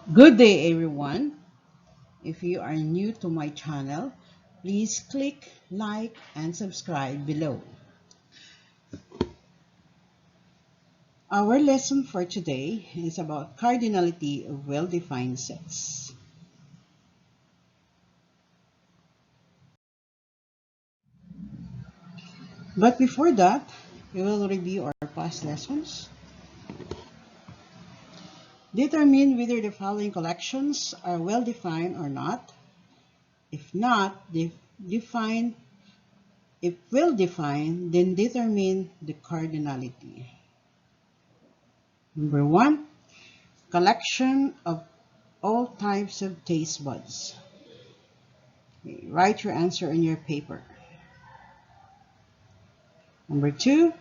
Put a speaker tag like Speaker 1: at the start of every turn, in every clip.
Speaker 1: Good day, everyone. If you are new to my channel, please click like and subscribe below. Our lesson for today is about cardinality of well-defined sets. But before that, we will review our past lessons. Determine whether the following collections are well-defined or not. If not, define. If well-defined, then determine the cardinality. Number 1. Collection of all types of taste buds. Okay, write your answer on your paper. Number 2,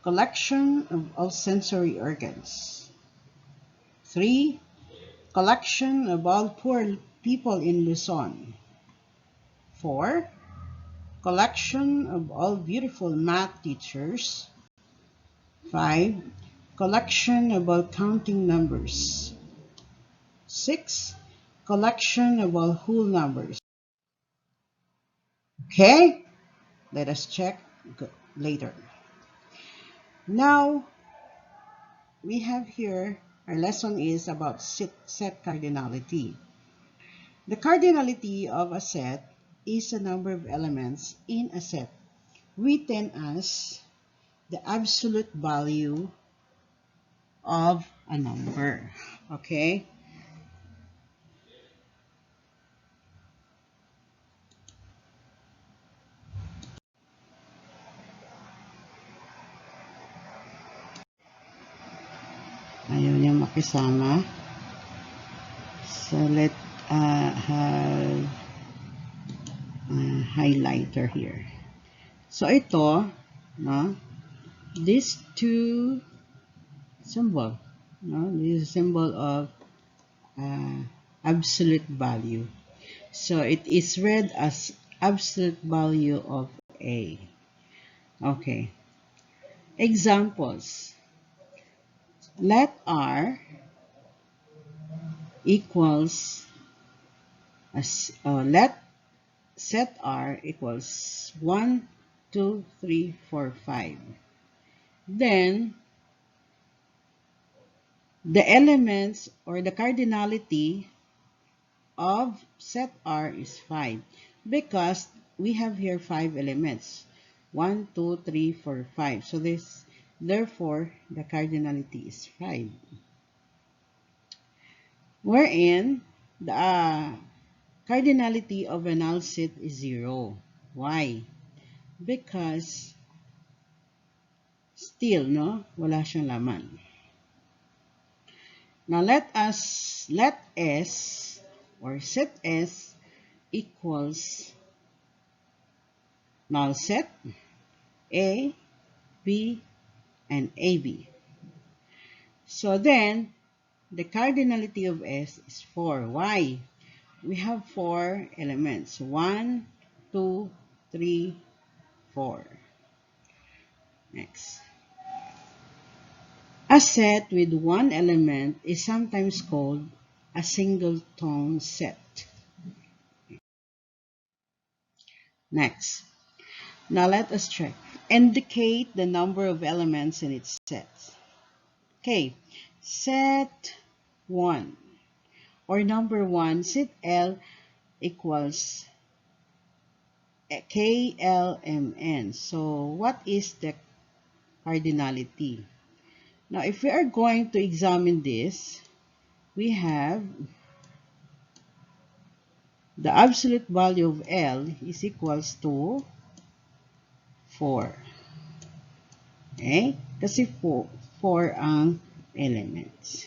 Speaker 1: collection of all sensory organs. 3, collection of all poor people in Luzon. 4, collection of all beautiful math teachers. 5, collection of all counting numbers. 6, collection of all whole numbers. Okay, let us check later. Now, we have here, our lesson is about set cardinality. The cardinality of a set is the number of elements in a set written as the absolute value of a number. Okay? Ayaw niya makisama. So, let have highlighter here. So, ito, no? These two symbol, no? This is a symbol of absolute value. So it is read as absolute value of A. Okay. Examples. Let R equals let set R equals 1, 2, 3, 4, 5. Then the elements or the cardinality of set R is 5 because we have here 5 elements. 1, 2, 3, 4, 5. So therefore the cardinality is 5. Wherein the cardinality of a null set is 0. Why? Because still, no? Wala siyang laman. Now let S or set S equals null set A, B, and AB. So then, the cardinality of S is 4. Why? We have 4 elements. 1, 2, 3, 4. Next. A set with one element is sometimes called a singleton set. Next. Now let us check. Indicate the number of elements in its set. Okay. Set 1 or number 1, set L equals KLMN. So what is the cardinality? Now if we are going to examine this, we have the absolute value of L is equals to 4. Okay? Kasi 4 ang elements.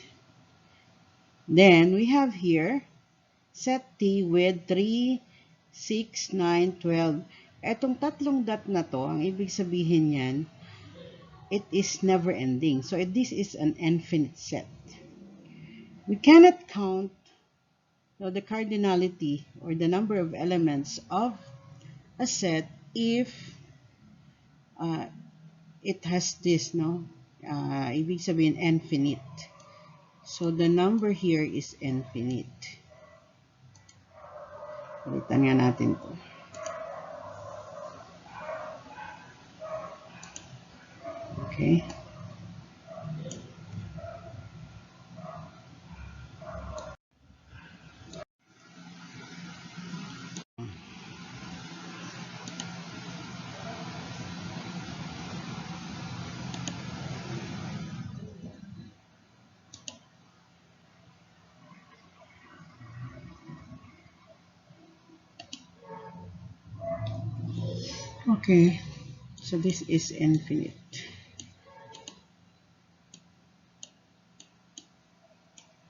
Speaker 1: Then we have here set T with 3, 6, 9, 12. Etong tatlong dot na to, ang ibig sabihin niyan, it is never ending. So this is an infinite set. We cannot count the cardinality or the number of elements of a set if it has this, no? Ibig sabihin infinite. So the number here is infinite. Ulitan nga natin to. Okay. Okay. So this is infinite.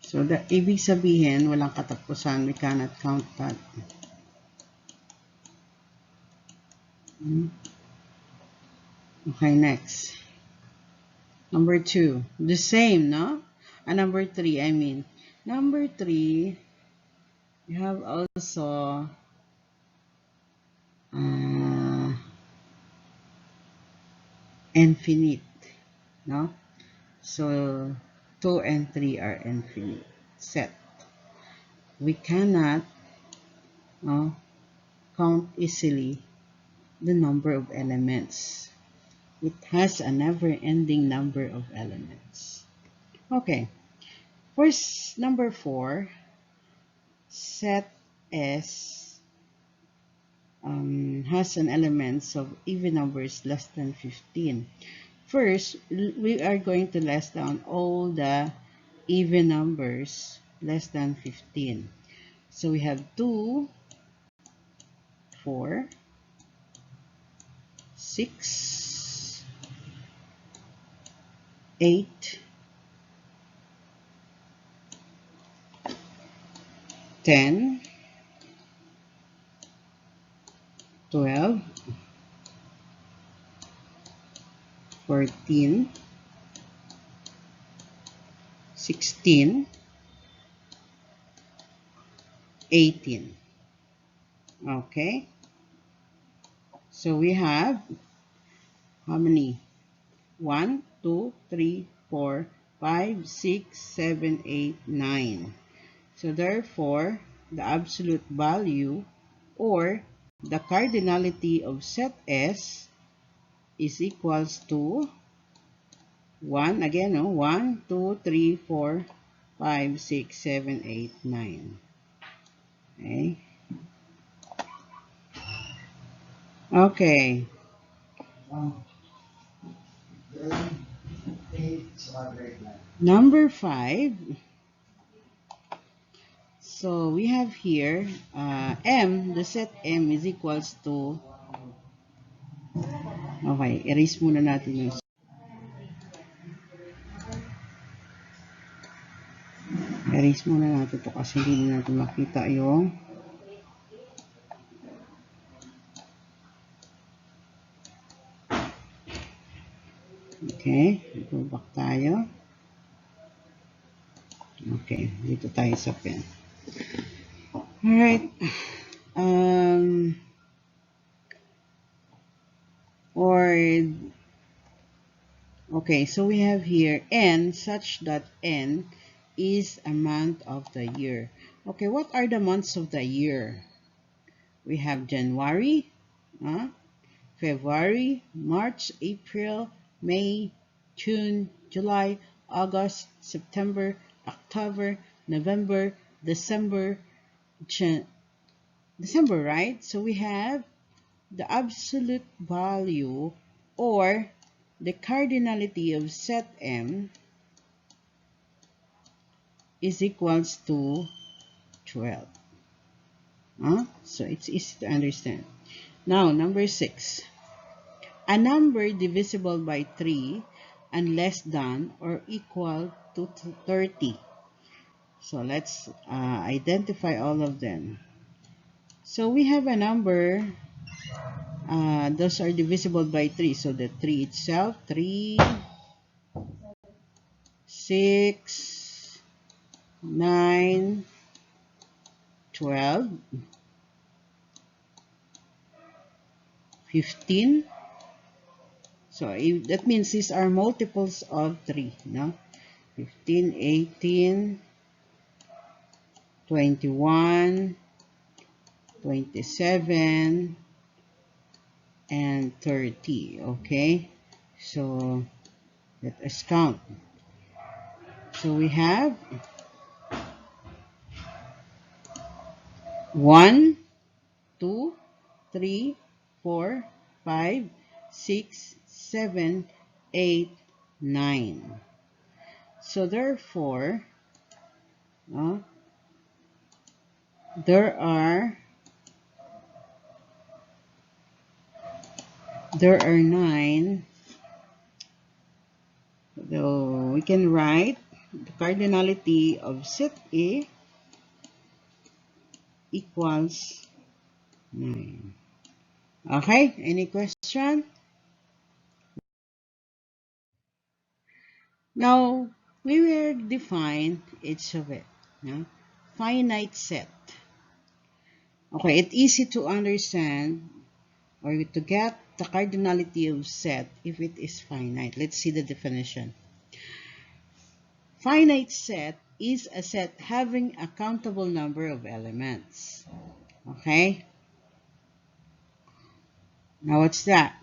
Speaker 1: So ibig sabihin, walang katapusan. We cannot count that. Okay, next. Number 2. The same, no? Number 3, I mean. Number 3, you have also infinite, no? So 2 and 3 are infinite set. We cannot count easily the number of elements. It has a never-ending number of elements. Okay, first, number 4, set S has an elements of even numbers less than 15. First, we are going to list down all the even numbers less than 15. So we have 2, 4, 6, 8, 10, 12, 14, 16, 18. Okay. So we have how many? 1, 2, 3, 4, 5, 6, 7, 8, 9. So therefore, the absolute value or the cardinality of set S is equals to 1, again, 1, 2, 3, 4, 5, 6, 7, 8, 9. Okay. Okay. Number 5. So we have here M, the set M is equals to, okay, erase muna natin yung, erase muna natin to kasi hindi natin makita yung, okay, go back tayo. Okay, dito tayo sa pen. Alright. Okay, so we have here N such that N is a month of the year. Okay, what are the months of the year? We have January, February, March, April, May, June, July, August, September, October, November, December, December, right? So we have the absolute value or the cardinality of set M is equals to 12. So it's easy to understand. Now, number 6. A number divisible by 3 and less than or equal to 30. So let's identify all of them. So we have a number, those are divisible by 3. So the 3 itself, 3, 6, 9, 12, 15. So that means these are multiples of 3, no? 15, 18, 21, 27, and 30. Okay, so let us count. So we have 1, 2, 3, 4, 5, 6, 7, 8, 9. So therefore, uh, there are 9. So we can write the cardinality of set A equals 9. Okay, any question? Now, we will define each of it. Yeah? Finite set. Okay, it's easy to understand or to get the cardinality of set if it is finite. Let's see the definition. Finite set is a set having a countable number of elements. Okay? Now what's that?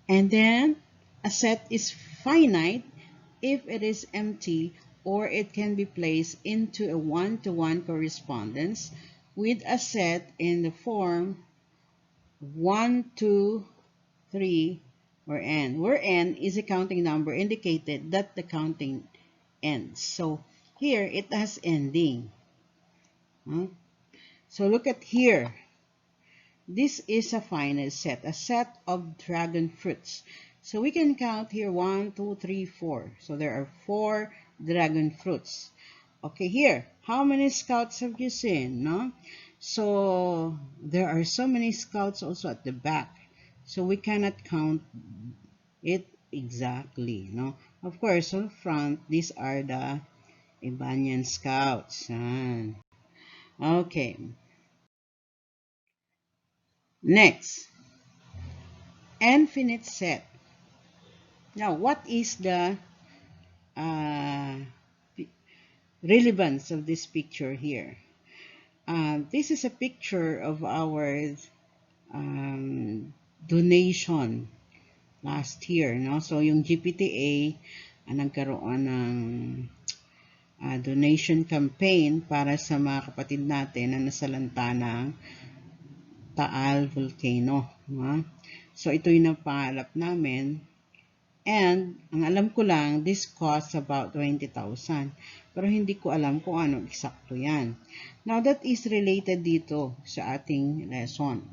Speaker 1: And then a set is finite if it is empty or it can be placed into a one-to-one correspondence with a set in the form 1, 2, 3, or n, where n is a counting number indicated that the counting ends. So here it has ending. So look at here. This is a finite set, a set of dragon fruits. So we can count here 1, 2, 3, 4. So there are 4 dragon fruits. Okay, here, how many scouts have you seen? No? So there are so many scouts also at the back. So we cannot count it exactly. No? Of course, on front, these are the Ibanian scouts. Okay. Next, infinite set. Now, what is the uh, relevance of this picture here? This is a picture of our donation last year. No? So, yung GPTA, nagkaroon ng donation campaign para sa mga kapatid natin na nasalanta ng Taal Volcano. No? So, ito yung napangarap namin. And, ang alam ko lang, this costs about 20,000. Pero hindi ko alam kung ano eksakto yan. Now, that is related dito sa ating lesson.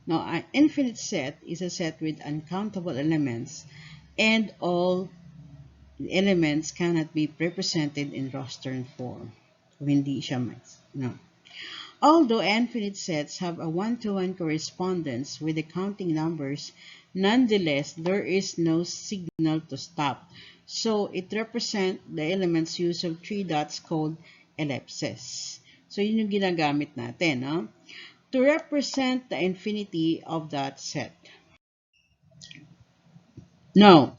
Speaker 1: Now, an infinite set is a set with uncountable elements and all elements cannot be represented in roster form. So, hindi siya no. Although infinite sets have a one-to-one correspondence with the counting numbers, nonetheless, there is no signal to stop. So, it represents the elements use of 3 dots called ellipses. So, yun yung ginagamit natin. No? To represent the infinity of that set. Now,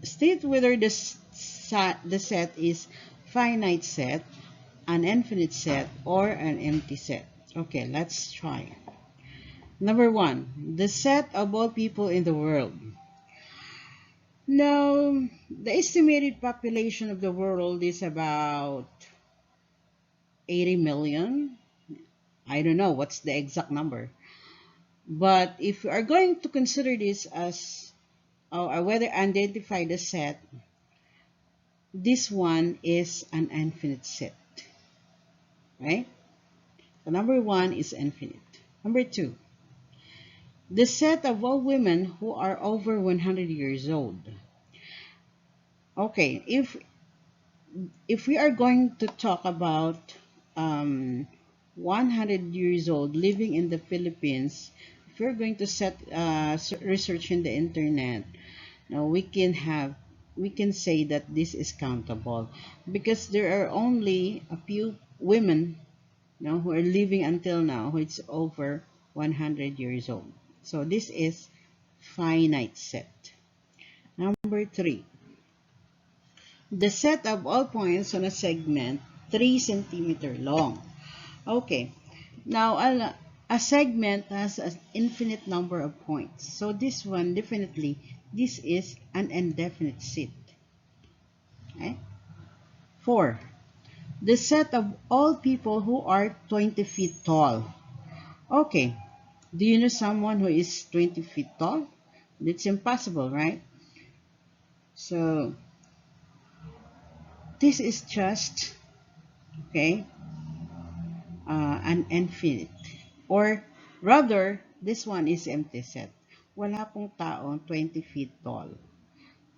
Speaker 1: state whether the set is finite set, an infinite set, or an empty set. Okay, let's try. Number 1, the set of all people in the world. Now, the estimated population of the world is about 80 million. I don't know what's the exact number. But if we are going to consider this as, or whether identify the set, this one is an infinite set. Right? So number 1 is infinite. Number 2, the set of all women who are over 100 years old. Okay, if we are going to talk about 100 years old living in the Philippines, if we're going to set research in the internet, now we can say that this is countable because there are only a few women who are living until now who is over 100 years old. So this is finite set. Number 3. The set of all points on a segment 3 centimeter long. Okay. Now, a segment has an infinite number of points. So this one, definitely, this is an indefinite set. Okay? 4. The set of all people who are 20 feet tall. Okay. Do you know someone who is 20 feet tall? That's impossible, right? So, this is just, okay, an infinite. Or rather, this one is empty set. Wala pong taong 20 feet tall.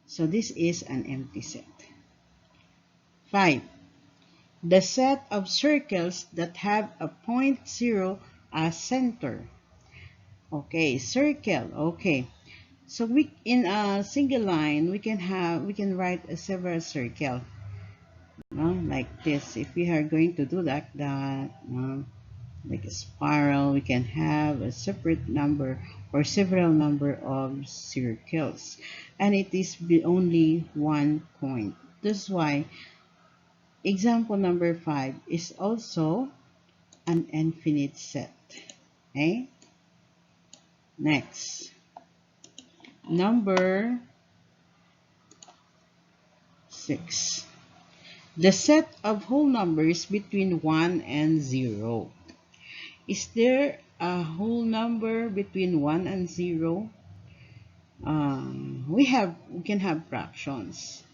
Speaker 1: So this is an empty set. 5. The set of circles that have a point 0 as center. Okay, circle. Okay. So we in a single line we can write a several circle. Like this. If we are going to do that, like a spiral, we can have a separate number or several number of circles, and it is only one point. That's why example number 5 is also an infinite set. Okay, next, number 6. The set of whole numbers between 1 and 0. Is there a whole number between 1 and 0? We can have fractions,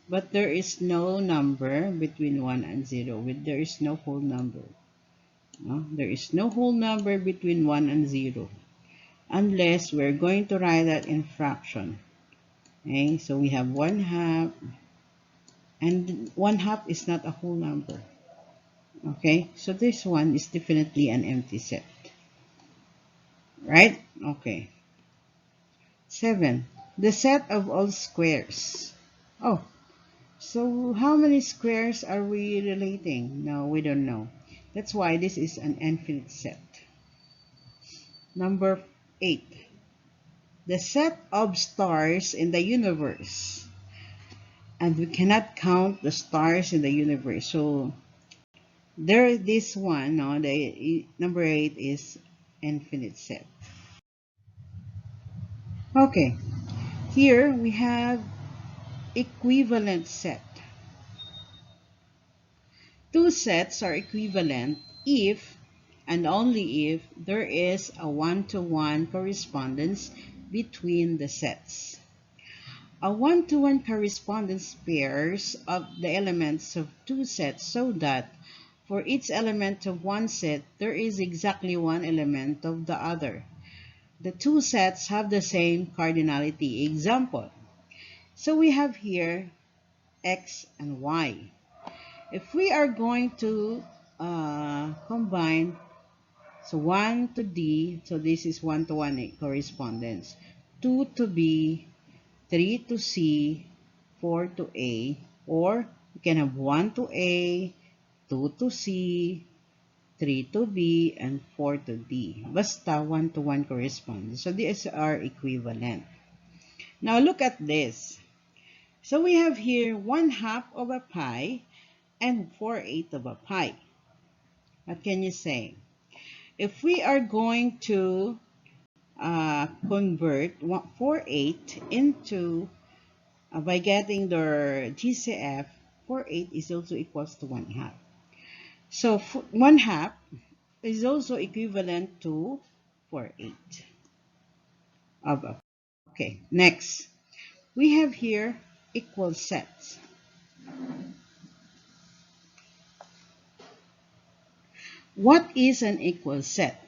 Speaker 1: but there is no number between 1 and 0. There is no whole number. There is no whole number between 1 and 0, unless we're going to write that in fraction. Okay, so we have 1/2, and 1/2 is not a whole number. Okay, so this one is definitely an empty set. Right? Okay. 7. The set of all squares. Oh, so how many squares are we relating? No, we don't know. That's why this is an infinite set. Number 8. The set of stars in the universe. And we cannot count the stars in the universe. So there, this one, no, the number 8 is infinite set. Okay, here we have equivalent set. Two sets are equivalent if and only if there is a one-to-one correspondence between the sets. A one-to-one correspondence pairs up the elements of two sets so that for each element of one set, there is exactly one element of the other. The two sets have the same cardinality. Example. So we have here x and y. If we are going to combine, so 1 to D, so this is 1-to-1 correspondence, 2 to B, 3 to C, 4 to A, or we can have 1 to A, 2 to C, 3 to B, and 4 to D. Basta 1-to-1 correspondence. So these are equivalent. Now look at this. So we have here 1/2 of a pi and 4/8 of a pi. What can you say? If we are going to convert 4/8 into, by getting the GCF, 4/8 is also equals to 1/2. So 1/2 is also equivalent to 4/8 of a. Okay, next. We have here equal sets. What is an equal set?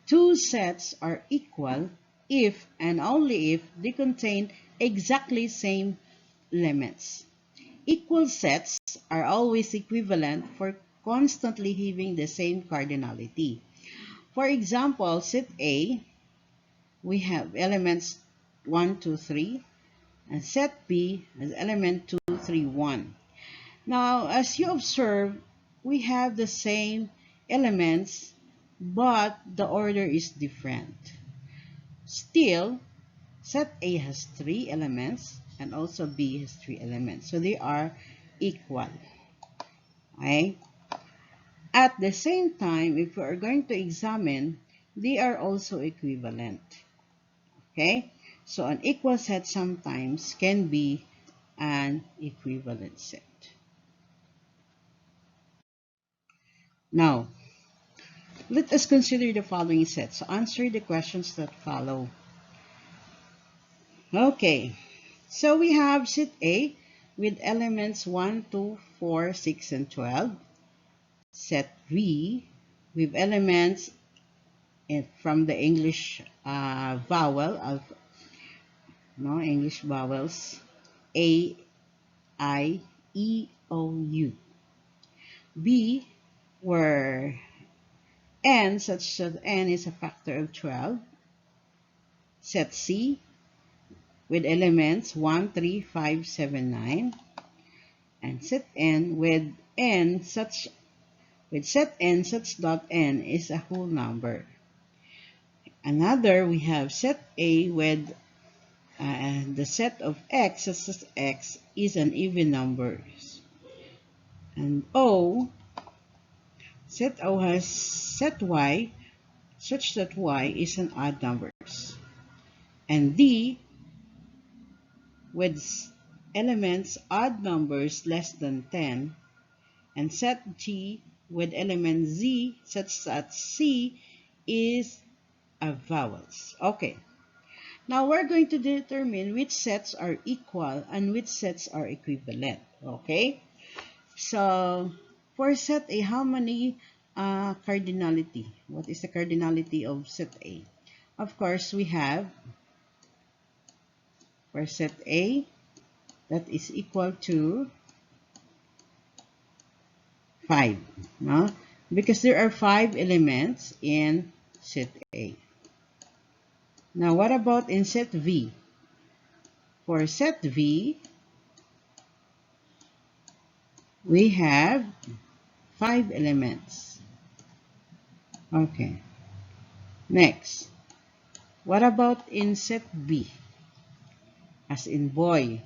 Speaker 1: Two sets are equal if and only if they contain exactly same limits. Equal sets are always equivalent for constantly having the same cardinality. For example, set A, we have elements 1, 2, 3, and set B has element 2, 3, 1. Now, as you observe, we have the same elements, but the order is different. Still, set A has 3 elements and also B has 3 elements. So they are equal. Okay? At the same time, if we are going to examine, they are also equivalent. Okay? So an equal set sometimes can be an equivalent set. Now, let us consider the following sets. So answer the questions that follow. Okay, so we have set A with elements 1, 2, 4, 6, and 12. Set B with elements from the English English vowels A, I, E, O, U. B, where n such that n is a factor of 12. Set C with elements 1, 3, 5, 7, 9. And set n with set n such that n is a whole number. Another, we have set A with the set of x such as x is an even number. And set O has set y such that y is an odd number. And D with elements odd numbers less than 10. And set G with element Z such that C is a vowels. Okay. Now we're going to determine which sets are equal and which sets are equivalent. Okay. So for set A, how many cardinality? What is the cardinality of set A? Of course, we have for set A that is equal to 5, no? Because there are 5 elements in set A. Now, what about in set V? For set V, we have 5 elements. Okay. Next, what about in set B? As in boy,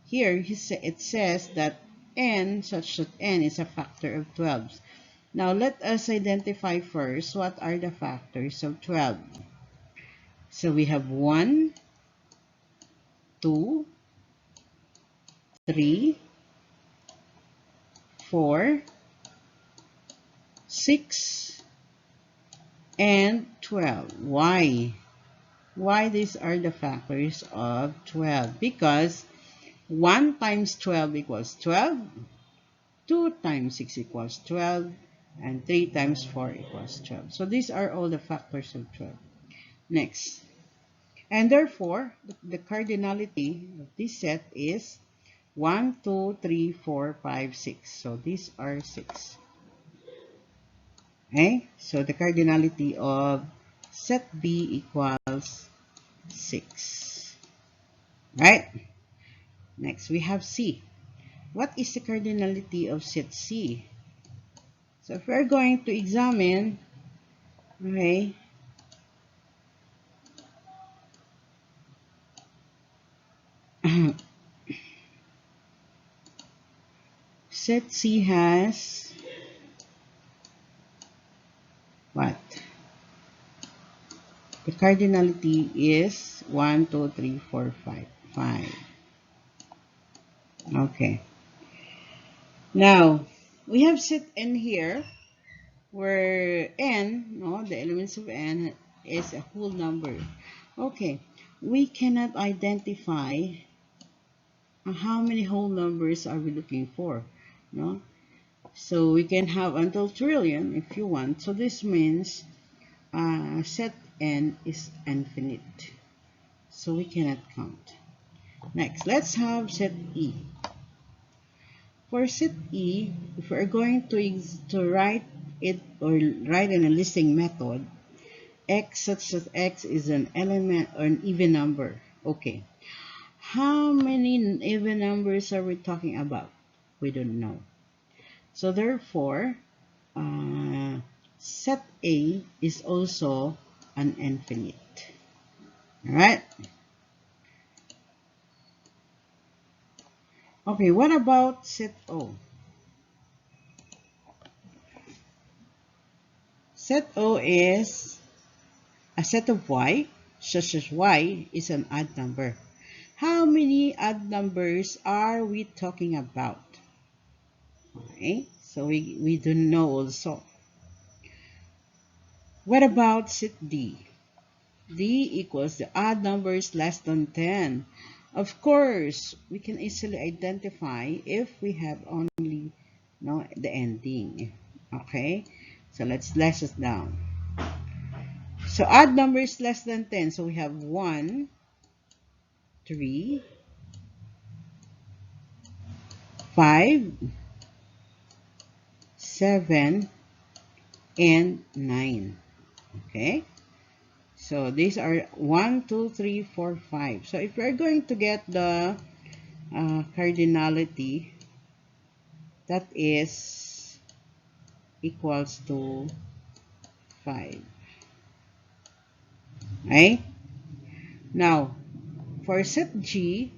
Speaker 1: here it says that n such that n is a factor of 12. Now, let us identify first what are the factors of 12. So we have 1, 2, 3, 4, 6, and 12. Why? Why these are the factors of 12? Because 1 times 12 equals 12, 2 times 6 equals 12, and 3 times 4 equals 12. So these are all the factors of 12. Next. And therefore, the cardinality of this set is 1, 2, 3, 4, 5, 6. So these are 6. Okay? So the cardinality of set B equals 6. Right? Next, we have C. What is the cardinality of set C? So if we're going to examine, okay, set C has what? The cardinality is 1, 2, 3, 4, 5. 5. Okay. Now, we have set n here, where n, no, the elements of n is a whole number. Okay. We cannot identify how many whole numbers are we looking for, no? So we can have until trillion if you want. So this means set n is infinite. So we cannot count. Next, let's have set E. For set E, if we're going to write it or write in a listing method, x such that x is an element or an even number. Okay. How many even numbers are we talking about? We don't know. So therefore, set A is also an infinite. Alright? Okay, what about set O? Set O is a set of y, such as y is an odd number. How many odd numbers are we talking about? Okay, so we don't know also. What about set D? D equals the odd numbers less than 10. Of course, we can easily identify if we have only the ending. Okay, so let's less it down. So odd numbers less than 10. So we have 1, 3, 5, 7, and 9. Okay, so these are 1, 2, 3, 4, 5. So if we're going to get the cardinality, that is equals to 5. Right? Now, for set G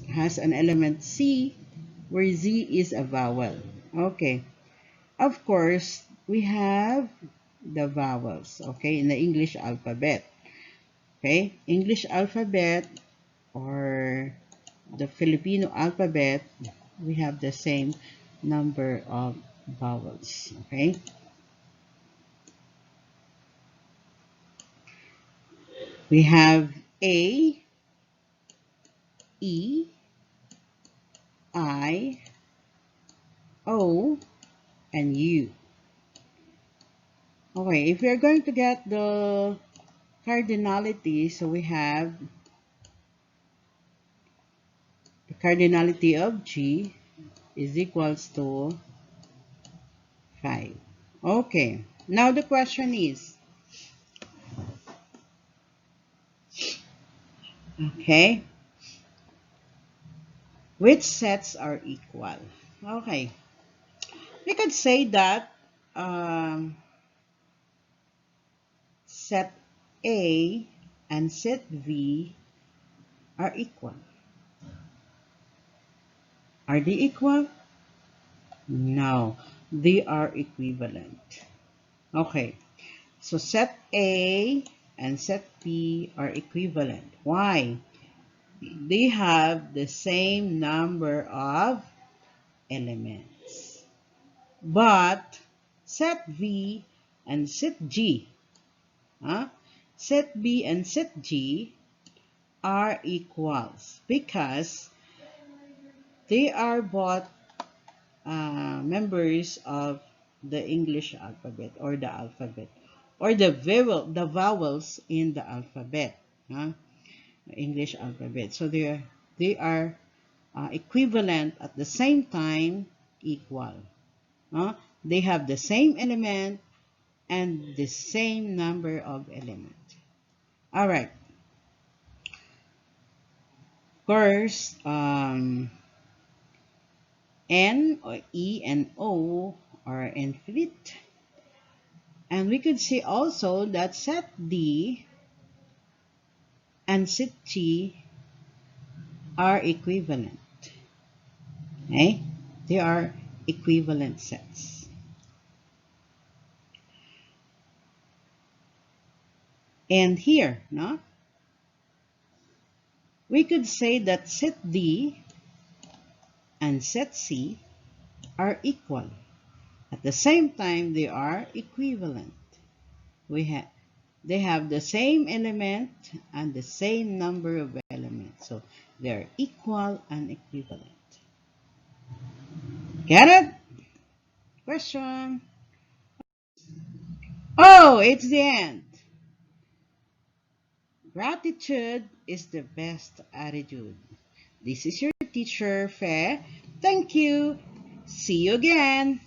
Speaker 1: has an element C, where Z is a vowel. Okay. Of course, we have the vowels, okay, in the English alphabet. Okay, English alphabet or the Filipino alphabet, we have the same number of vowels, okay? We have A, E, I, O, and U. Okay, if we're going to get the cardinality, so we have the cardinality of G is equals to 5. Okay, now the question is, okay, which sets are equal? Okay, we could say that set A and set V are equal. Are they equal? No, they are equivalent. Okay, so set A and set B are equivalent. Why? They have the same number of elements. But set V and set G, set B and set G are equals because they are both members of the English alphabet or the vowels in the alphabet, English alphabet. So they are equivalent at the same time, equal. They have the same element and the same number of elements. All right. Of course, N or E and O are infinite. And we could see also that set D and set G are equivalent. Okay? They are equivalent sets. And here, no? We could say that set D and set C are equal. At the same time, they are equivalent. They have the same element and the same number of elements. So they're equal and equivalent. Get it? Question. Oh, it's the end. Gratitude is the best attitude. This is your teacher, Fe. Thank you. See you again.